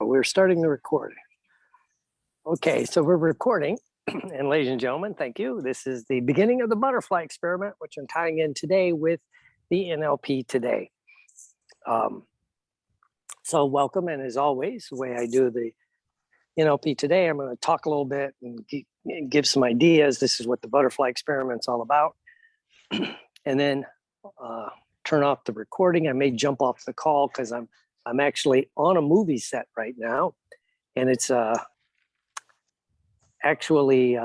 We're starting the recording. Okay, so we're recording. And ladies and gentlemen, thank you. This is the beginning of the butterfly experiment, which I'm tying in today with the NLP today. So welcome, and as always, the way I do the NLP today, I'm going to talk a little bit and give some ideas. This is what the butterfly experiment's all about. And then turn off the recording. I may jump off the call because I'm actually on a movie set right now, and it's actually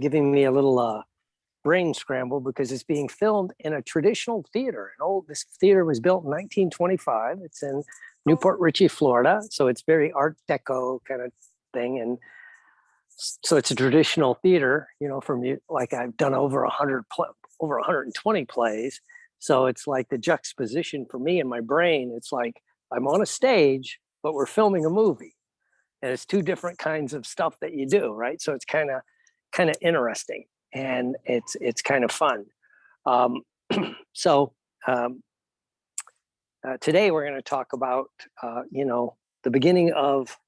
giving me a little brain scramble because it's being filmed in a traditional theater. This theater was built in 1925. It's in Newport Richey, Florida. So it's very Art Deco kind of thing. And so it's a traditional theater, from like I've done over 120 plays. So it's like the juxtaposition for me in my brain. It's like I'm on a stage, but we're filming a movie. And it's two different kinds of stuff that you do, right? So it's kind of interesting, and it's kind of fun. Today we're going to talk about the beginning of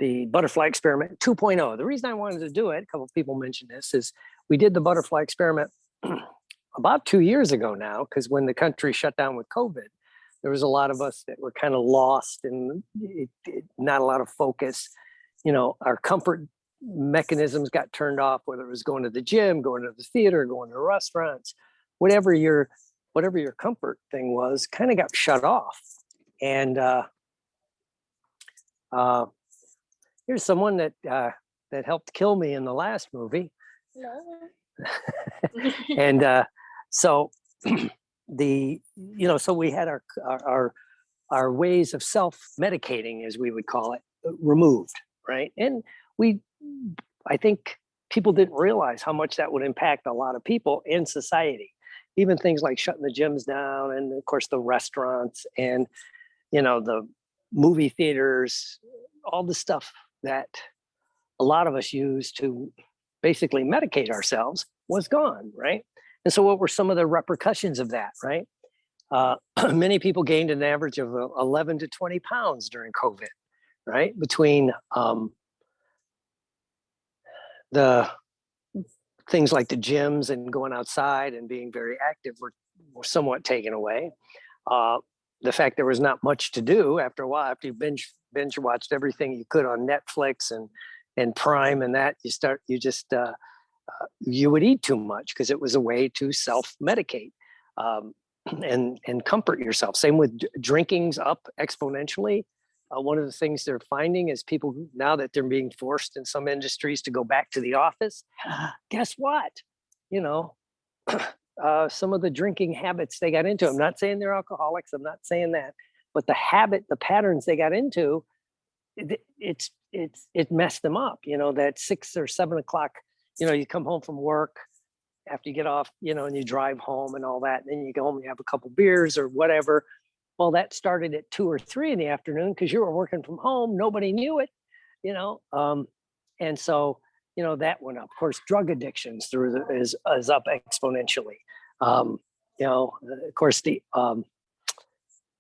the butterfly experiment 2.0. The reason I wanted to do it, a couple of people mentioned this, is we did the butterfly experiment about 2 years ago now, because when the country shut down with COVID, there was a lot of us that were kind of lost and not a lot of focus. Our comfort mechanisms got turned off, whether it was going to the gym, going to the theater, going to restaurants, whatever your comfort thing was, kind of got shut off. And here's someone that helped kill me in the last movie. And so so we had our ways of self-medicating, as we would call it, removed, right? And I think people didn't realize how much that would impact a lot of people in society. Even things like shutting the gyms down, and of course the restaurants, and the movie theaters, all the stuff that a lot of us use to basically medicate ourselves was gone, right? And so what were some of the repercussions of that, right? Many people gained an average of 11 to 20 pounds during COVID, right? Between the things like the gyms and going outside and being very active were somewhat taken away. The fact there was not much to do after a while, after you binge watched everything you could on Netflix and Prime and that, you would eat too much because it was a way to self-medicate and comfort yourself. Same with drinking's up exponentially. One of the things they're finding is people, now that they're being forced in some industries to go back to the office, guess what? Some of the drinking habits they got into, I'm not saying they're alcoholics, I'm not saying that, but the patterns they got into, it messed them up. That 6 or 7 o'clock, you come home from work after you get off, and you drive home and all that, and then you go home and you have a couple beers or whatever. Well, that started at 2 or 3 in the afternoon because you were working from home. Nobody knew it, and so, that went up. Of course, drug addictions is up exponentially. Of course, the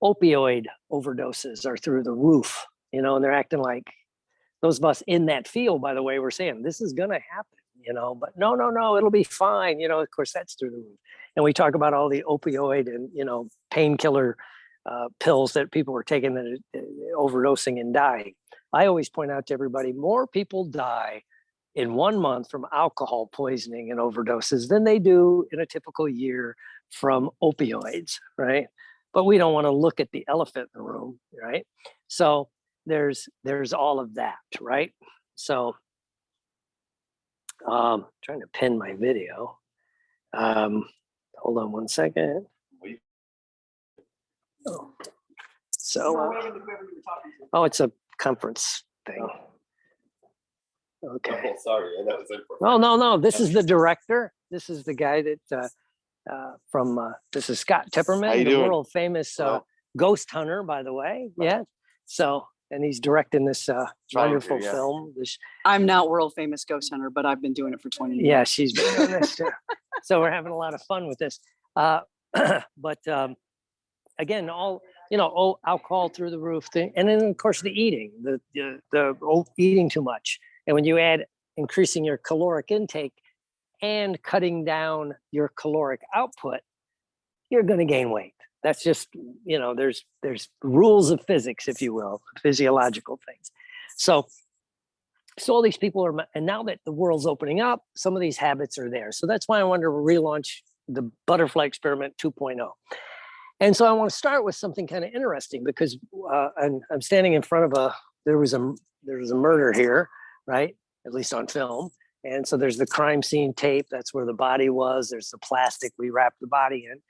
opioid overdoses are through the roof, and they're acting like those of us in that field, by the way, we're saying this is going to happen, but no, it'll be fine. Of course, that's through the roof. And we talk about all the opioid and, painkiller pills that people were taking that are overdosing and dying. I always point out to everybody, more people die in 1 month from alcohol poisoning and overdoses than they do in a typical year from opioids, right? But we don't want to look at the elephant in the room, right? So there's all of that, right? So trying to pin my video. Hold on 1 second. It's a conference thing. Okay. Oh, sorry, that was important. Oh, no. This is the director. This is the guy that this is Scott Tepperman, the world famous ghost hunter, by the way. Yeah. So, and he's directing this wonderful film. I'm not world famous ghost hunter, but I've been doing it for 20 years. Yeah, she's been doing this too. So we're having a lot of fun with this. But again, all alcohol through the roof thing. And then of course the eating, eating too much. And when you add increasing your caloric intake and cutting down your caloric output, you're going to gain weight. That's just, there's rules of physics, if you will, physiological things. So all these people are, and now that the world's opening up, some of these habits are there. So that's why I wanted to relaunch the Butterfly Experiment 2.0. And so I want to start with something kind of interesting because I'm standing in front of there was a murder here, right? At least on film. And so there's the crime scene tape. That's where the body was. There's the plastic we wrapped the body in.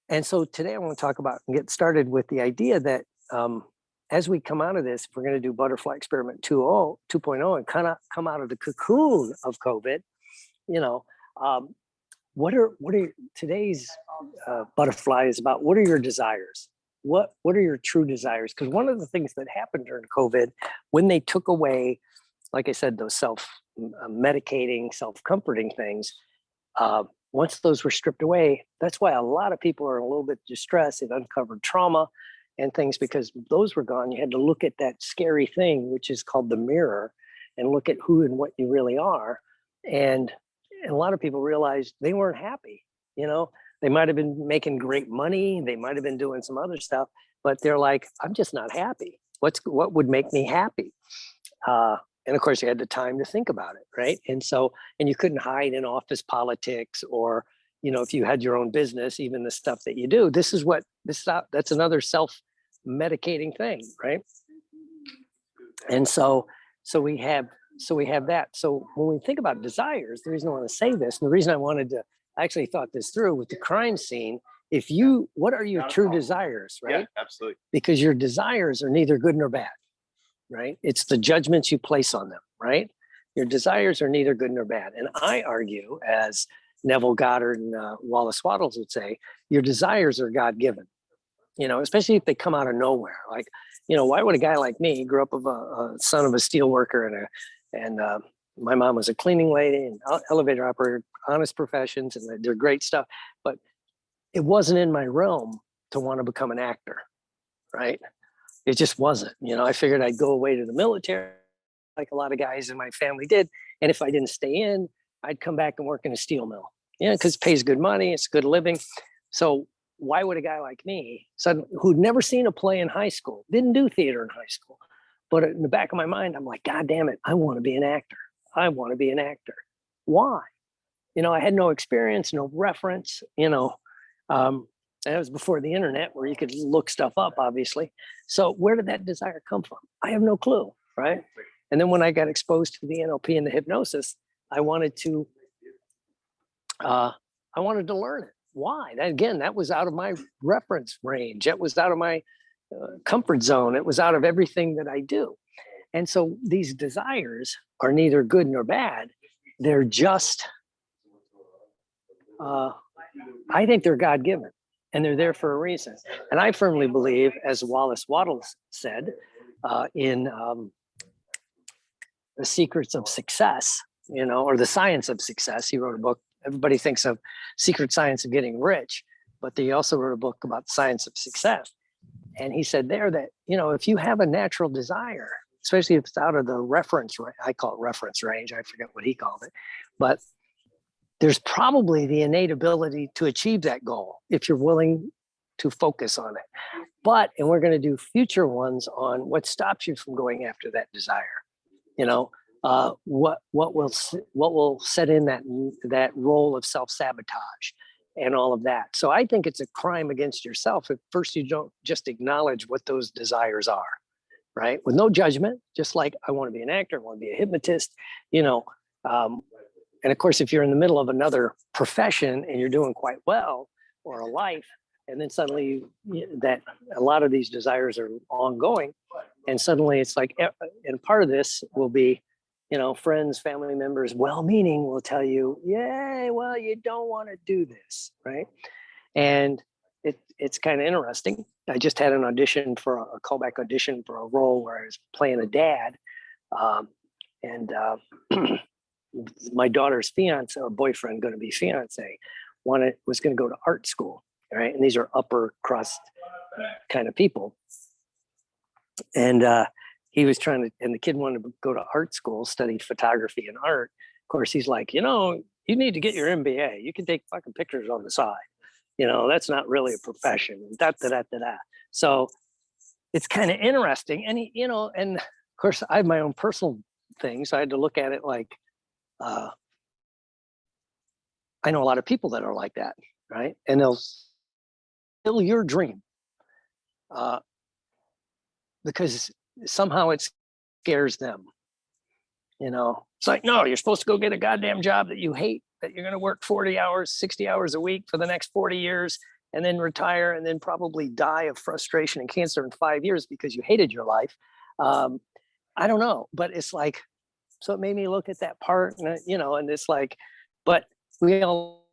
And so today I want to talk about and get started with the idea that as we come out of this, if we're going to do Butterfly Experiment 2.0 and kind of come out of the cocoon of COVID, what are today's Butterfly is about? What are your desires? What are your true desires? Because one of the things that happened during COVID, when they took away, like I said, those self-medicating, self-comforting things, once those were stripped away, that's why a lot of people are a little bit distressed. They've uncovered trauma and things because those were gone. You had to look at that scary thing, which is called the mirror, and look at who and what you really are. And a lot of people realized they weren't happy. They might have been making great money. They might have been doing some other stuff, but they're like, I'm just not happy. What would make me happy? And of course, you had the time to think about it, right? And you couldn't hide in office politics or, if you had your own business, even the stuff that you do. That's another self-medicating thing, right? And so we have that. So when we think about desires, the reason I want to say this, and the reason I actually thought this through with the crime scene, what are your true desires, right? Yeah, absolutely. Because your desires are neither good nor bad, right? It's the judgments you place on them, right? Your desires are neither good nor bad. And I argue, as Neville Goddard and Wallace Wattles would say, your desires are God-given, especially if they come out of nowhere. Like, why would a guy like me grew up of a son of a steel worker and my mom was a cleaning lady and elevator operator, honest professions, and they're great stuff. But it wasn't in my realm to want to become an actor, right? It just wasn't. I figured I'd go away to the military like a lot of guys in my family did. And if I didn't stay in, I'd come back and work in a steel mill, because it pays good money. It's good living. So why would a guy like me, who'd never seen a play in high school, didn't do theater in high school, but in the back of my mind, I'm like, God damn it, I want to be an actor. I want to be an actor. Why? I had no experience, no reference, that was before the internet where you could look stuff up, obviously. So where did that desire come from? I have no clue, right? And then when I got exposed to the NLP and the hypnosis, I wanted to learn it. Why? That was out of my reference range. That was out of my comfort zone. It was out of everything that I do. And so these desires are neither good nor bad. They're just, I think they're God-given, and they're there for a reason. And I firmly believe, as Wallace Wattles said in The Secrets of Success, or The Science of Success, he wrote a book. Everybody thinks of Secret Science of Getting Rich, but he also wrote a book about the science of success. And he said there that, if you have a natural desire, especially if it's out of the reference, I call it reference range, I forget what he called it, but there's probably the innate ability to achieve that goal if you're willing to focus on it. And we're going to do future ones on what stops you from going after that desire. What will set in that role of self-sabotage and all of that. So I think it's a crime against yourself if first you don't just acknowledge what those desires are, right? With no judgment, just like I want to be an actor, I want to be a hypnotist, and of course, if you're in the middle of another profession and you're doing quite well, or a life, and then suddenly that a lot of these desires are ongoing, and suddenly it's like, and part of this will be, friends, family members, well-meaning will tell you, yeah, well, you don't want to do this, right? And it's kind of interesting. I just had an audition for a callback audition for a role where I was playing a dad, and my daughter's fiance or boyfriend, going to be fiance, was going to go to art school. right? And these are upper crust kind of people. And he was trying to, and the kid wanted to go to art school, study photography and art. Of course, he's like, you need to get your MBA. You can take fucking pictures on the side. That's not really a profession. Da, da, da, da, da. So it's kind of interesting. And, and of course, I have my own personal things. I had to look at it like, I know a lot of people that are like that, right? And they'll kill your dream because somehow it scares them. It's like, no, you're supposed to go get a goddamn job that you hate, that you're going to work 40 hours, 60 hours a week for the next 40 years and then retire and then probably die of frustration and cancer in 5 years because you hated your life. I don't know, but it's like, so it made me look at that part, and, and it's like, but we all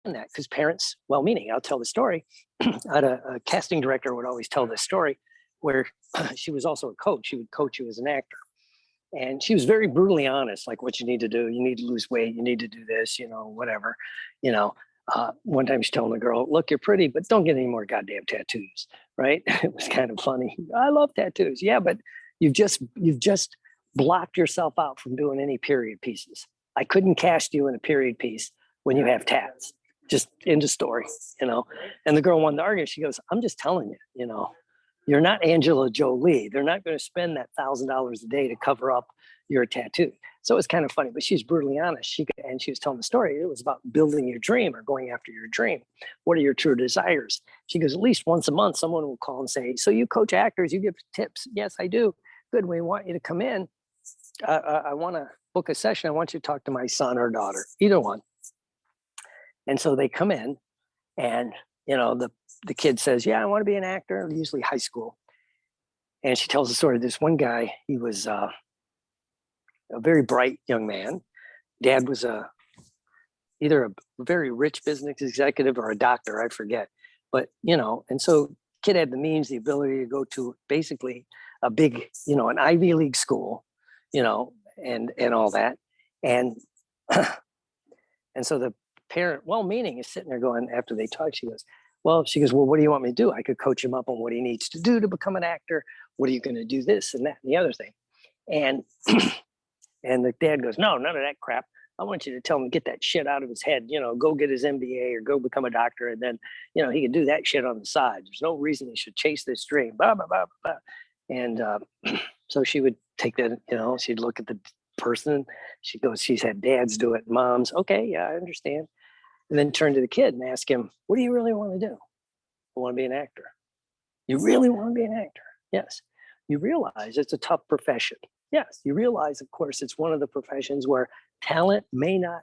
that because parents, well-meaning, I'll tell the story. I had a casting director would always tell this story where she was also a coach. She would coach you as an actor. And she was very brutally honest, like what you need to do. You need to lose weight. You need to do this, whatever. One time she told the girl, look, you're pretty, but don't get any more goddamn tattoos, right? It was kind of funny. I love tattoos. Yeah, but you've just blocked yourself out from doing any period pieces. I couldn't cast you in a period piece when you have tats. Just end of story, And the girl wanted to argue. She goes, I'm just telling you, you're not Angela Jolie. They're not going to spend that $1,000 a day to cover up your tattoo. So it's kind of funny, but she's brutally honest. She was telling the story. It was about building your dream or going after your dream. What are your true desires? She goes, at least once a month, someone will call and say, so you coach actors, you give tips. Yes, I do. Good. We want you to come in. I want to book a session. I want you to talk to my son or daughter, either one. And so they come in and, the kid says, yeah, I want to be an actor, usually high school. And she tells the story of this one guy. He was a very bright young man. Dad was either a very rich business executive or a doctor, I forget. But, and so kid had the means, the ability to go to basically a big, an Ivy League school, and all that. And, and so the parent, well-meaning, is sitting there going, after they talk, she goes, well, what do you want me to do? I could coach him up on what he needs to do to become an actor. What are you going to do? This and that and the other thing. And and the dad goes, no, none of that crap. I want you to tell him to get that shit out of his head, go get his MBA or go become a doctor. And then, he can do that shit on the side. There's no reason he should chase this dream. Blah, blah, blah, blah. And so she would take that, she'd look at the person. She goes, she's had dads do it, moms. Okay, yeah, I understand. And then turn to the kid and ask him, what do you really want to do? I want to be an actor. You really want to be an actor? Yes. You realize it's a tough profession. Yes. You realize, of course, it's one of the professions where talent may not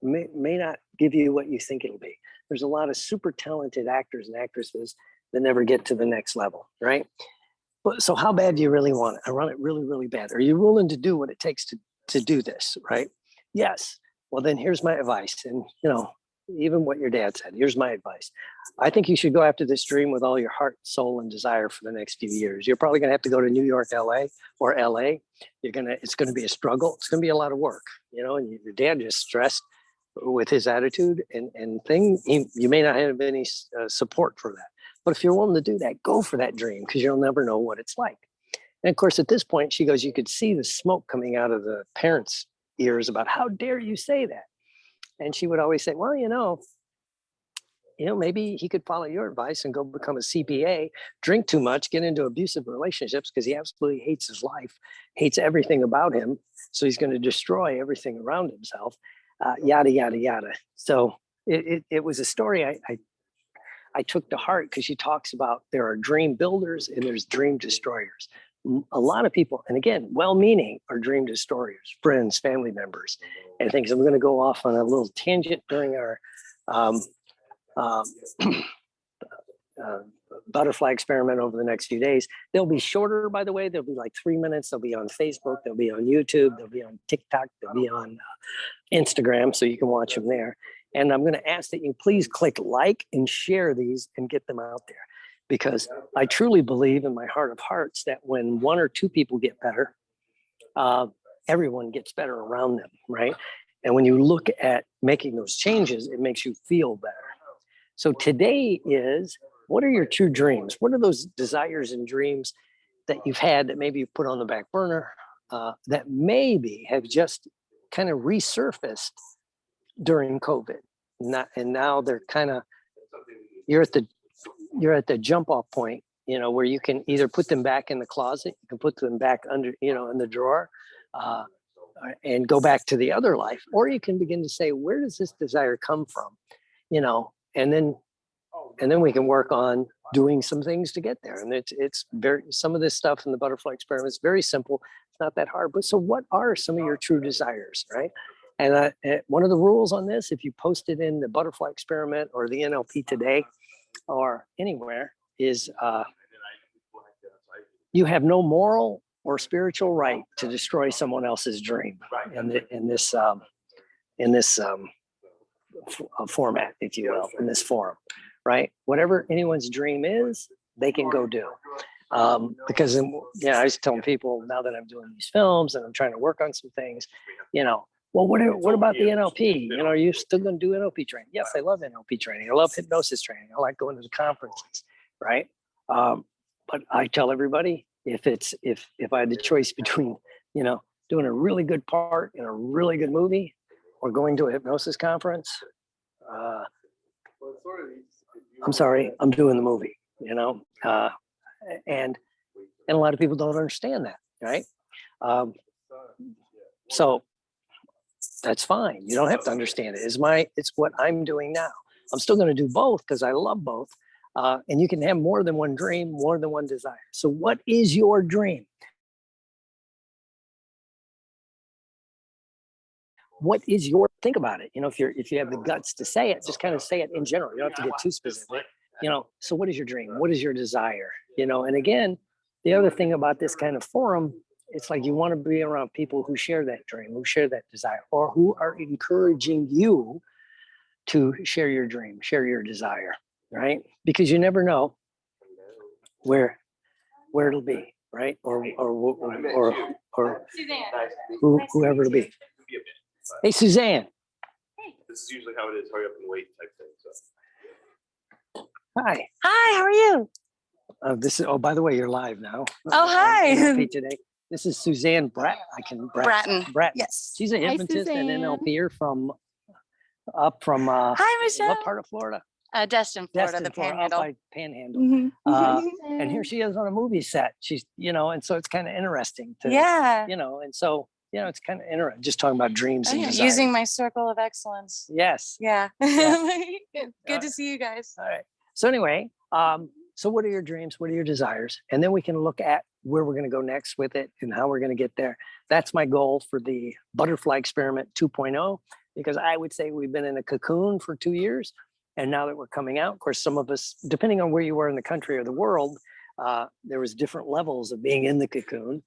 may not give you what you think it'll be. There's a lot of super talented actors and actresses that never get to the next level, right? But so how bad do you really want it? I want it really, really bad. Are you willing to do what it takes to do this, right? Yes. Well, then here's my advice. And, even what your dad said, here's my advice. I think you should go after this dream with all your heart, soul, and desire for the next few years. You're probably going to have to go to New York, LA, or LA. It's going to be a struggle. It's going to be a lot of work, and your dad just stressed with his attitude and thing. You may not have any support for that. But if you're willing to do that, go for that dream because you'll never know what it's like. And of course, at this point, she goes, you could see the smoke coming out of the parents' ears about how dare you say that. And she would always say, well, maybe he could follow your advice and go become a CPA, drink too much, get into abusive relationships because he absolutely hates his life, hates everything about him. So he's going to destroy everything around himself, yada, yada, yada. So it was a story I took to heart because she talks about there are dream builders and there's dream destroyers. A lot of people, and again, well-meaning, are dream destroyers, friends, family members, and things. I'm going to go off on a little tangent during our butterfly experiment over the next few days. They'll be shorter, by the way. They'll be like 3 minutes. They'll be on Facebook. They'll be on YouTube. They'll be on TikTok. They'll be on Instagram, so you can watch them there. And I'm going to ask that you please click like and share these and get them out there. Because I truly believe in my heart of hearts that when one or two people get better, everyone gets better around them, right? And when you look at making those changes, it makes you feel better. So today is, what are your true dreams? What are those desires and dreams that you've had that maybe you put on the back burner, that maybe have just kind of resurfaced during COVID? And now they're kind of, you're at the jump off point, where you can either put them back in the closet, you can put them back under, in the drawer, and go back to the other life, or you can begin to say, where does this desire come from? And then we can work on doing some things to get there. And it's very, some of this stuff in the butterfly experiment is very simple. It's not that hard. But so what are some of your true desires, right? And one of the rules on this, if you post it in the butterfly experiment or the NLP today or anywhere, is you have no moral or spiritual right to destroy someone else's dream in this format, if you will, in this forum, right? Whatever anyone's dream is, they can go do. Because I was telling people, now that I'm doing these films and I'm trying to work on some things, well, what about the NLP? Are you still going to do NLP training? Yes, I love NLP training. I love hypnosis training. I like going to the conferences, right? But I tell everybody, if I had the choice between, doing a really good part in a really good movie or going to a hypnosis conference, I'm sorry, I'm doing the movie, and a lot of people don't understand that, right? So that's fine. You don't have to understand it. It's what I'm doing now. I'm still going to do both because I love both. And you can have more than one dream, more than one desire. So what is your dream? What is think about it. If you have the guts to say it, just kind of say it in general. You don't have to get too specific. So what is your dream? What is your desire? And again, the other thing about this kind of forum, it's like you want to be around people who share that dream, who share that desire, or who are encouraging you to share your dream, share your desire, right? Because you never know where it'll be, right? Or whoever it'll be. Hey, Suzanne. This is usually how it is. Hurry up and wait type thing. So. Hi. Hi, how are you? This is. Oh, by the way, you're live now. Oh, hi. NLP today. This is Suzanne Bratton. Bratton. Yes. She's a hypnotist and NLPer from Hi, Michelle. what part of Florida? Destin, Florida, Destin, the Florida, up Panhandle. by Panhandle. Mhm. And here she is on a movie set. She's, and so it's kind of interesting to, Yeah. and so, it's kind of interesting just talking about dreams Oh, and yeah, desires. using my circle of excellence. Yes. Yeah. Good to see you guys. All right. So anyway, so what are your dreams? What are your desires? And then we can look at where we're going to go next with it and how we're going to get there. That's my goal for the Butterfly Experiment 2.0, because I would say we've been in a cocoon for 2 years. And now that we're coming out, of course, some of us, depending on where you were in the country or the world, there was different levels of being in the cocoon,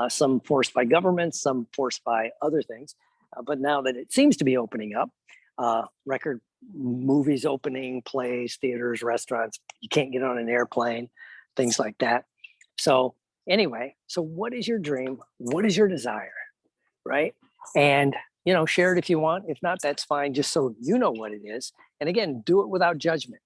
some forced by governments, some forced by other things. But now that it seems to be opening up, record movies opening, plays, theaters, restaurants, you can't get on an airplane, things like that. So anyway, so what is your dream? What is your desire, right? And share it if you want. If not, that's fine, just so you know what it is. And again, do it without judgment.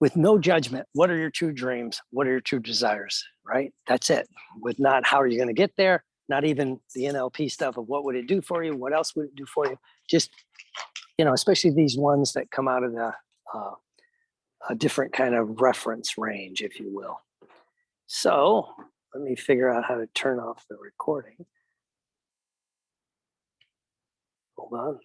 With no judgment, what are your true dreams? What are your true desires, right? That's it. With not how are you going to get there, not even the NLP stuff of what would it do for you? What else would it do for you? Just, especially these ones that come out of the a different kind of reference range, if you will. So let me figure out how to turn off the recording. Hold on.